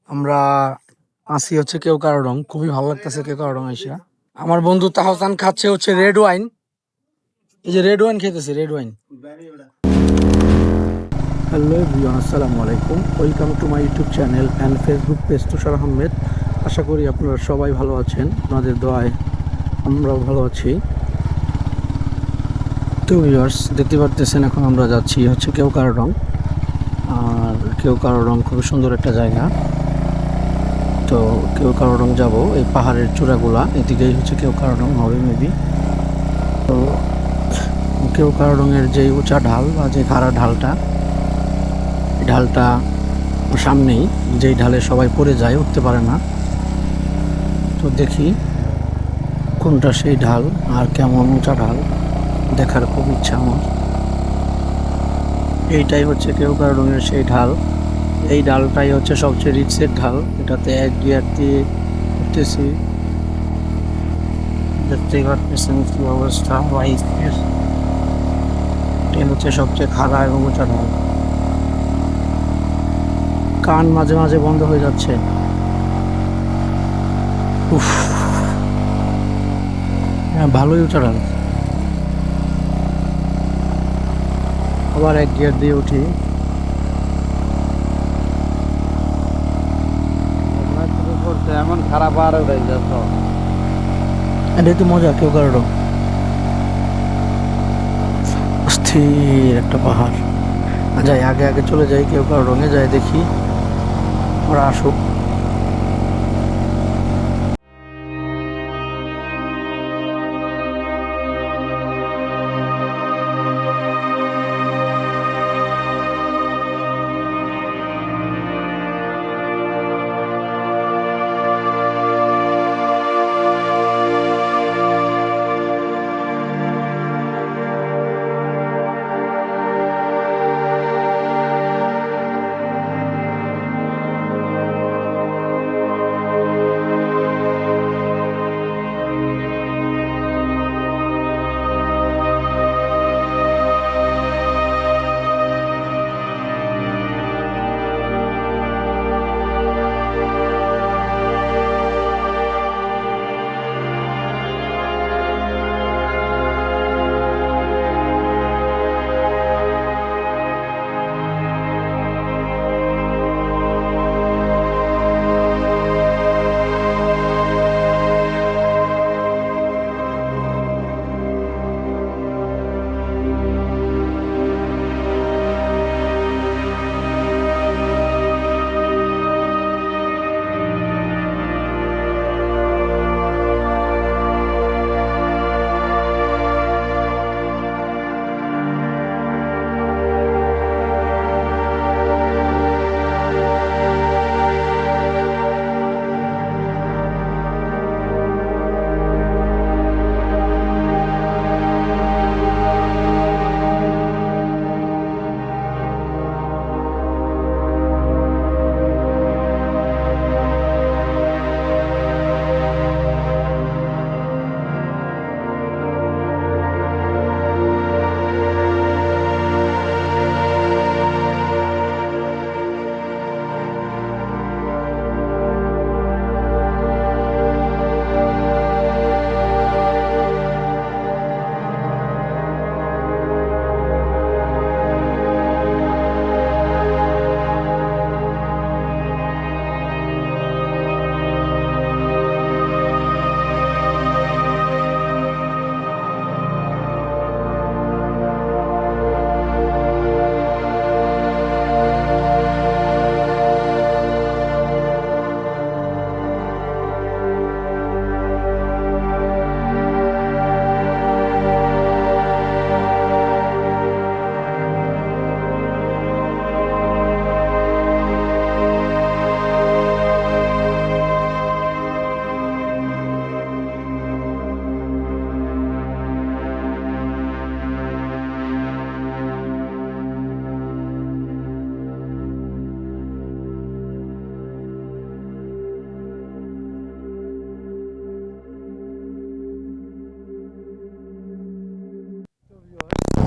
আমরা আসি হচ্ছে কেওক্রাডং, খুবই ভালো লাগতেছে কেওক্রাডং আইসা। আমার বন্ধু তাহসান খাচ্ছে হচ্ছে রেড ওয়াইন, এই যে রেড ওয়াইন খেতেছে, রেড ওয়াইন। হ্যালো এভরিওয়ান, আসসালামু আলাইকুম, welcome to my YouTube channel and Facebook page Tushar Ahmed. আশা করি আপনারা সবাই ভালো আছেন, আপনাদের দোয়ায় আমরাও ভালো আছি। তো ভিউয়ার্স, দেখতে পারতেছেন এখন আমরা যাচ্ছি হচ্ছে কেওক্রাডং। আর কেওক্রাডং খুবই সুন্দর একটা জায়গা। তো কেওক্রাডং যাব, এই পাহাড়ের চূড়াগুলা এদিকেই হচ্ছে কেওক্রাডং হবে মেবি। তো কেওক্রাডং এর যে উঁচা ঢাল বা যে খাড়া ঢালটা, এই ঢালটা সামনেই, যেই ঢালে সবাই পড়ে যায়, উঠতে পারে না। তো দেখি কোনটা সেই ঢাল আর কেমন উঁচা ঢাল, দেখার খুব ইচ্ছা আমার। এইটাই হচ্ছে কেওক্রাডং এর সেই ঢাল। এই ঢালটাই হচ্ছে সবচেয়ে রিস্কের ঢাল, এটাতে এক গিয়ার দিয়ে উঠতেছি। দেখতেই পারতেছেন কি অবস্থা, বাইকের। এটা হচ্ছে সবচেয়ে খাড়া এবং উঁচা ঢাল। কান মাঝে মাঝে বন্ধ হয়ে যাচ্ছে। উফ, হ্যাঁ ভালোই উঁচা ঢাল। আবার এক গিয়ার দিয়ে উঠি। এমন খারাপ আর হয়ে যাচ্ছ। এটাই তো মজা কেওক্রাডং, স্থির একটা পাহাড়। যাই আগে আগে চলে যাই, কেওক্রাডং এ যাই, দেখি ওরা আসুক।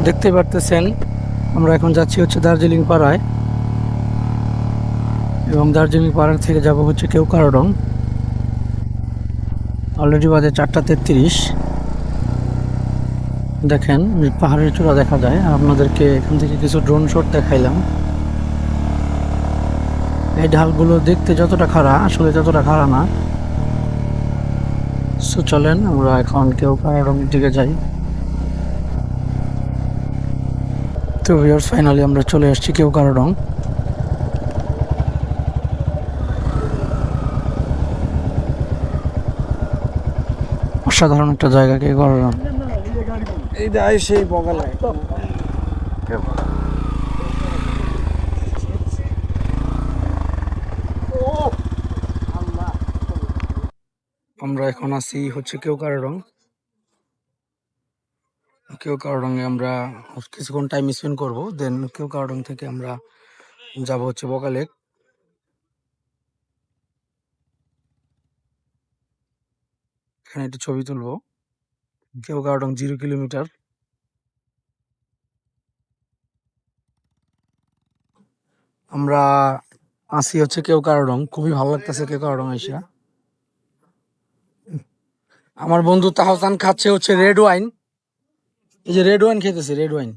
দেখতে পারতেছেন আমরা এখন যাচ্ছি হচ্ছে দার্জিলিং পাড়ায়। এবং দার্জিলিং পাহাড় থেকে যাব হচ্ছে কেওক্রাডং। অলরেডি বাজে 4:33। দেখেন পাহাড়ের চূড়া দেখা যায়। আর আপনাদেরকে এখান থেকে কিছু ড্রোন শট দেখাইলাম। এই ঢালগুলো দেখতে যতটা খাড়া আসলে ততটা খাড়া না। সো চলেন আমরা এখন কেওক্রাডং দিকে যাই। তো ভিউয়ার্স ফাইনালি আমরা চলে আসছি কেওক্রাডং। অসাধারণ একটা জায়গা কেওক্রাডং। এই দেয় সেই বগালে আমরা এখন আছি হচ্ছে কেওক্রাডং। কেওক্রাডং এ আমরা কিছুক্ষণ টাইম স্পেন্ড করবো। দেন কেওক্রাডং থেকে আমরা যাব হচ্ছে বগা লেক। এখানে একটু ছবি তুলবো। কেওক্রাডং 0 কিলোমিটার। আমরা আছি হচ্ছে কেওক্রাডং। খুবই ভালো লাগতেছে কেওক্রাডং আইসা। আমার বন্ধু তাহসান খাচ্ছে হচ্ছে রেড ওয়াইন। এই যে রেড ওয়াইন খেতেছে, রেড ওয়াইন।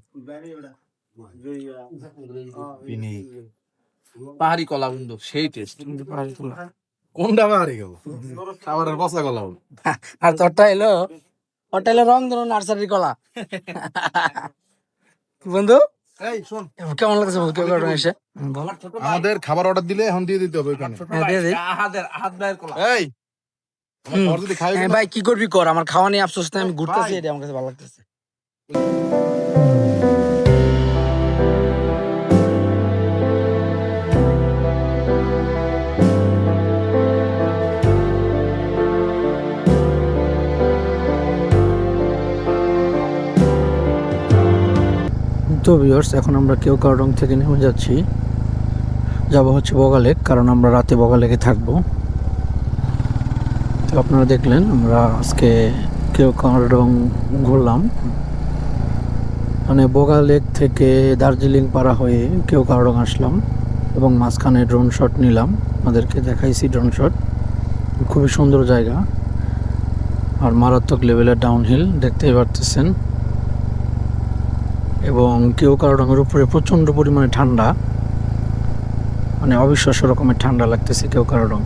পাহাড়ি কলা বন্ধু সেই টেস্ট। পাহাড়ি কলা। কোনটা পাহাড়ি কলা? খাবারের পচা কলা বন্ধু। আর তোরটা এলো রং ধরুন নার্সারি কলা। বন্ধু এই শোন, কেমন লাগছে বন্ধু কেওক্রাডং এসে? বল। আমাদের খাবার অর্ডার দিলে এখন দিয়ে দিতে হবে ওইখানে। হ্যাঁ, দিয়ে দিই। হাত বাইরের কলা। এই আমার খাবার যদি খাই হ্যাঁ ভাই কি করবি কর, আমার খাওয়া নিয়ে আফসোস নাই, আমি ঘুরতেছি, এটা আমার কাছে ভালো লাগতেছে। তো ভিউয়ার্স এখন আমরা কেওক্রাডং থেকে নেমে যাচ্ছি, যাব হচ্ছে বগা লেক, কারণ আমরা রাতে বগা লেকে থাকবো। তো আপনারা দেখলেন আমরা আজকে কেওক্রাডং ঘুরলাম। মানে বগা লেক থেকে দার্জিলিং পাড়া হয়ে কেওক্রাডং আসলাম এবং মাঝখানে ড্রোন শট নিলাম, আপনাদেরকে দেখাইছি ড্রোন শট। খুবই সুন্দর জায়গা আর মারাত্মক লেভেলের ডাউনহিল দেখতেই পারতেছেন। এবং কেওক্রাডংয়ের উপরে প্রচণ্ড পরিমাণে ঠান্ডা, মানে অবিশ্বাস্য রকমের ঠান্ডা লাগতেছে কেওক্রাডং।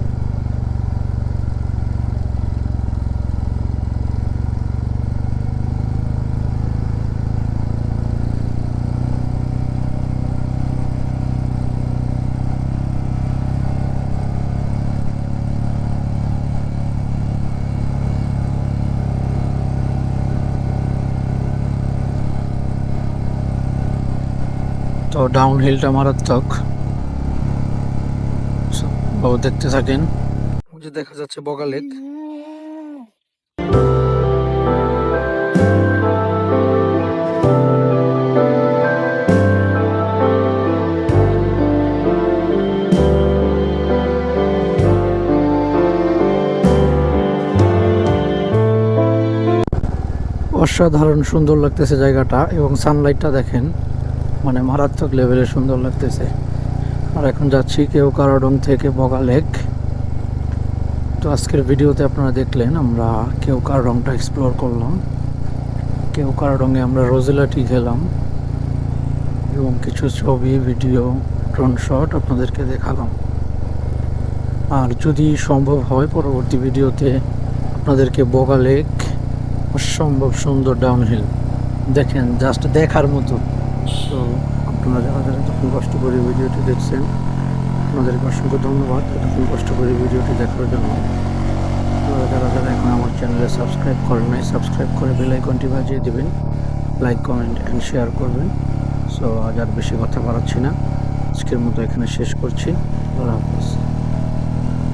তো ডাউন হিলটা মারাত্মক, দেখতে থাকেন। ওই যে দেখা যাচ্ছে বগা লেক। অসাধারণ সুন্দর লাগতেছে জায়গাটা এবং সানলাইটটা দেখেন, মানে মারাত্মক লেভেলে সুন্দর লাগতেছে। আর এখন যাচ্ছি কেওক্রাডং থেকে বগা লেক। তো আজকের ভিডিওতে আপনারা দেখলেন আমরা কেওক্রাডংটা এক্সপ্লোর করলাম। কেওক্রাডংয়ে আমরা রোজেলা টি খেলাম এবং কিছু ছবি ভিডিও ড্রোন শট আপনাদেরকে দেখালাম। আর যদি সম্ভব হয় পরবর্তী ভিডিওতে আপনাদেরকে বগা লেক অসম্ভব সুন্দর ডাউনহিল দেখেন, জাস্ট দেখার মতো। তো আপনারা যারা যারা এতক্ষণ কষ্ট করে ভিডিওটি দেখছেন আপনাদেরকে অসংখ্য ধন্যবাদ এতক্ষণ কষ্ট করে ভিডিওটি দেখার জন্য। আপনারা যারা যারা এখন আমার চ্যানেলে সাবস্ক্রাইব করেন নাই, সাবস্ক্রাইব করে বেল আইকনটি বাজিয়ে দেবেন, লাইক কমেন্ট অ্যান্ড শেয়ার করবেন। সো আজ আর বেশি কথা বাড়াচ্ছি না, আজকের মতো এখানে শেষ করছি। আল্লাহ হাফেজ।